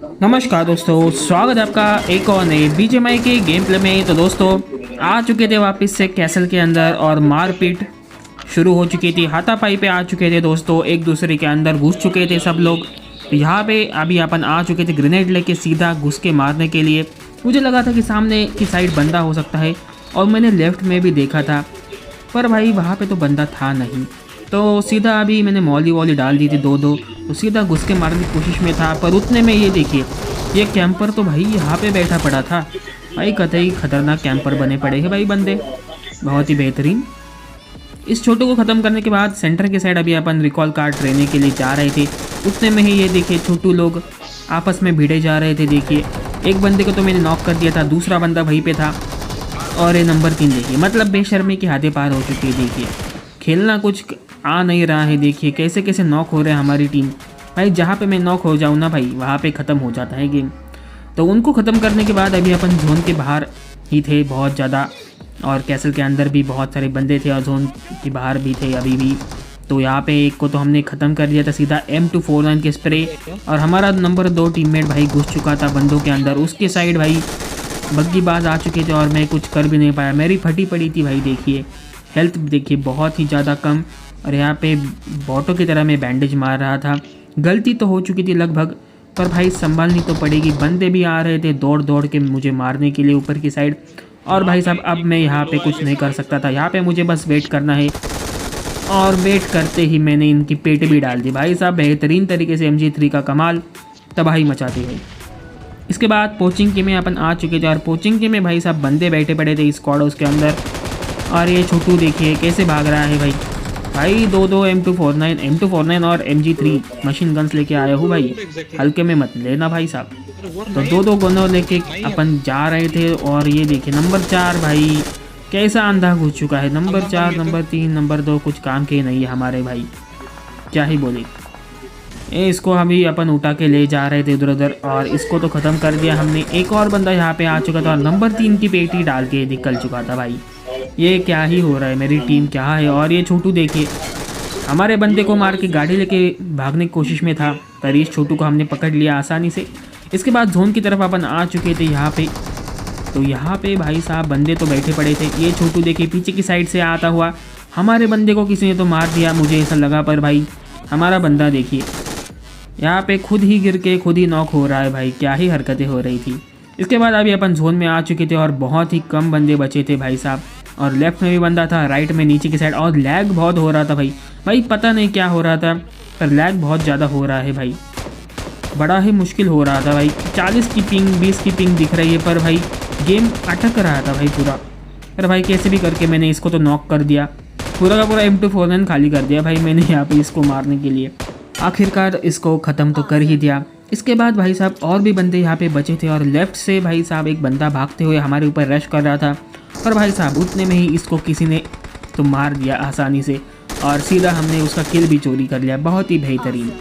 नमस्कार दोस्तों, स्वागत है आपका एक और नए बीजीएमआई के गेम प्ले में। तो दोस्तों आ चुके थे वापस से कैसल के अंदर और मारपीट शुरू हो चुकी थी। हाथापाई पे आ चुके थे दोस्तों, एक दूसरे के अंदर घुस चुके थे सब लोग। तो यहाँ पे अभी अपन आ चुके थे ग्रेनेड लेके सीधा घुस के मारने के लिए। मुझे लगा था कि सामने की साइड बंदा हो सकता है और मैंने लेफ्ट में भी देखा था, पर भाई वहाँ पे तो बंदा था नहीं। तो सीधा अभी मैंने मॉली डाल दी थी दो तो सीधा घुस के मारने की कोशिश में था। पर उतने में ये देखिए, ये कैंपर तो भाई यहाँ पे बैठा पड़ा था। भाई कतई खतरनाक कैंपर बने पड़े हैं भाई बंदे, बहुत ही बेहतरीन। इस छोटू को ख़त्म करने के बाद सेंटर के साइड अभी अपन रिकॉल कार्ड लेने के लिए जा रहे थे। उतने में ही ये देखिए छोटू लोग आपस में भिड़े जा रहे थे। देखिए एक बंदे को तो मैंने नॉक कर दिया था, दूसरा बंदा वहीं पे था। और ये नंबर 3 देखिए, मतलब बेशर्मी की हदें पार हो चुकी है। देखिए खेलना कुछ आ नहीं रहा है। देखिए कैसे कैसे नॉक हो रहे हैं हमारी टीम। भाई जहाँ पे मैं नॉक हो जाऊँ ना भाई, वहाँ पे ख़त्म हो जाता है गेम। तो उनको ख़त्म करने के बाद अभी अपन जोन के बाहर ही थे बहुत ज़्यादा, और कैसल के अंदर भी बहुत सारे बंदे थे और जोन के बाहर भी थे अभी भी। तो यहाँ पे एक को तो हमने ख़त्म कर दिया था सीधा M249 के स्प्रे। और हमारा नंबर 2 टीममेट भाई घुस चुका था बंदों के अंदर। उसके साइड भाई बग्गीबाज आ चुके थे और मैं कुछ कर भी नहीं पाया, मेरी फटी पड़ी थी भाई। देखिए हेल्थ देखिए बहुत ही ज़्यादा कम, और यहाँ पे बॉटों की तरह मैं बैंडेज मार रहा था। गलती तो हो चुकी थी लगभग, पर भाई संभालनी तो पड़ेगी। बंदे भी आ रहे थे दौड़ दौड़ के मुझे मारने के लिए ऊपर की साइड। और भाई साहब अब मैं यहाँ पे कुछ नहीं कर सकता था, यहाँ पे मुझे बस वेट करना है। और वेट करते ही मैंने इनकी पेट भी डाल दी भाई साहब। बेहतरीन तरीके से MG3 का कमाल, तबाही मचाती है। इसके बाद पोचिंग के में अपन आ चुके थे और पोचिंग के में भाई साहब बंदे बैठे पड़े थे स्क्वाड के अंदर। और ये छोटू देखिए कैसे भाग रहा है भाई। भाई दो M249 और MG3 मशीन गन्स लेके आया हूँ भाई, हल्के में मत लेना भाई साहब। तो दो गनों लेके अपन जा रहे थे। और ये देखिए नंबर 4 भाई कैसा अंधा घुस चुका है। नंबर 4, नंबर 3, नंबर 2 कुछ काम के नहीं है हमारे भाई, क्या ही बोले। इसको अभी अपन उठा के ले जा रहे थे इधर उधर, और इसको तो ख़त्म कर दिया हमने। एक और बंदा यहाँ पे आ चुका था और नंबर 3 की पेटी डाल के निकल चुका था भाई। ये क्या ही हो रहा है, मेरी टीम क्या है। और ये छोटू देखिए हमारे बंदे को मार के गाड़ी लेके भागने की कोशिश में था, पर इस छोटू को हमने पकड़ लिया आसानी से। इसके बाद जोन की तरफ अपन आ चुके थे यहाँ पे। तो यहाँ पे भाई साहब बंदे तो बैठे पड़े थे। ये छोटू देखिए पीछे की साइड से आता हुआ हमारे बंदे को किसी ने तो मार दिया, मुझे ऐसा लगा। पर भाई हमारा बंदा देखिए यहाँ पे खुद ही गिर के खुद ही नॉक हो रहा है भाई, क्या ही हरकतें हो रही थी। इसके बाद अभी अपन जोन में आ चुके थे और बहुत ही कम बंदे बचे थे भाई साहब। और लेफ्ट में भी बंदा था, राइट में नीचे की साइड। और लैग बहुत हो रहा था भाई पता नहीं क्या हो रहा था, पर लैग बहुत ज़्यादा हो रहा है भाई, बड़ा ही मुश्किल हो रहा था भाई। 40 की पिंग 20 की पिंग दिख रही है, पर भाई गेम अटक रहा था भाई पूरा। पर भाई कैसे भी करके मैंने इसको तो नॉक कर दिया, पूरा का पूरा M249 खाली कर दिया भाई मैंने यहाँ पे इसको मारने के लिए। आखिरकार इसको ख़त्म तो कर ही दिया। इसके बाद भाई साहब और भी बंदे यहाँ पे बचे थे और लेफ़्ट से भाई साहब एक बंदा भागते हुए हमारे ऊपर रश कर रहा था। पर भाई साहब उतने में ही इसको किसी ने तो मार दिया आसानी से, और सीधा हमने उसका किल भी चोरी कर लिया, बहुत ही बेहतरीन।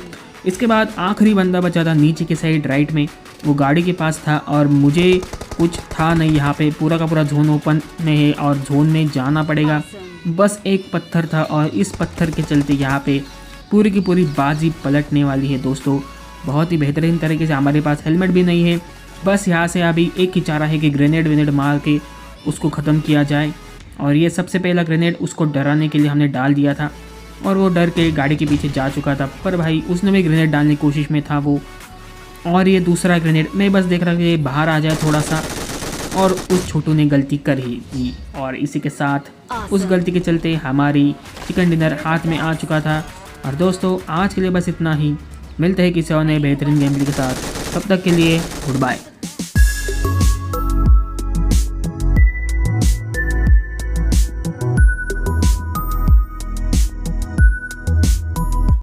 इसके बाद आखिरी बंदा बचा था नीचे की साइड राइट में, वो गाड़ी के पास था और मुझे कुछ था नहीं। यहाँ पे पूरा का पूरा जोन ओपन में है और जोन में जाना पड़ेगा। बस एक पत्थर था और इस पत्थर के चलते यहाँ पे पूरी की पूरी बाजी पलटने वाली है दोस्तों। बहुत ही बेहतरीन तरीके से हमारे पास हेलमेट भी नहीं है। बस यहाँ से अभी एक ही चारा है कि ग्रेनेड मार के उसको ख़त्म किया जाए। और ये सबसे पहला ग्रेनेड उसको डराने के लिए हमने डाल दिया था और वो डर के गाड़ी के पीछे जा चुका था। पर भाई उसने भी ग्रेनेड डालने की कोशिश में था वो। और ये दूसरा ग्रेनेड मैं बस देख रहा हूँ कि बाहर आ जाए थोड़ा सा, और उस छोटू ने गलती कर ही दी। और इसी के साथ उस गलती के चलते हमारी चिकन डिनर हाथ में आ चुका था। और दोस्तों आज के लिए बस इतना ही, मिलते हैं किसी और नए बेहतरीन गेम प्ले के साथ, तब तक के लिए गुड बाय।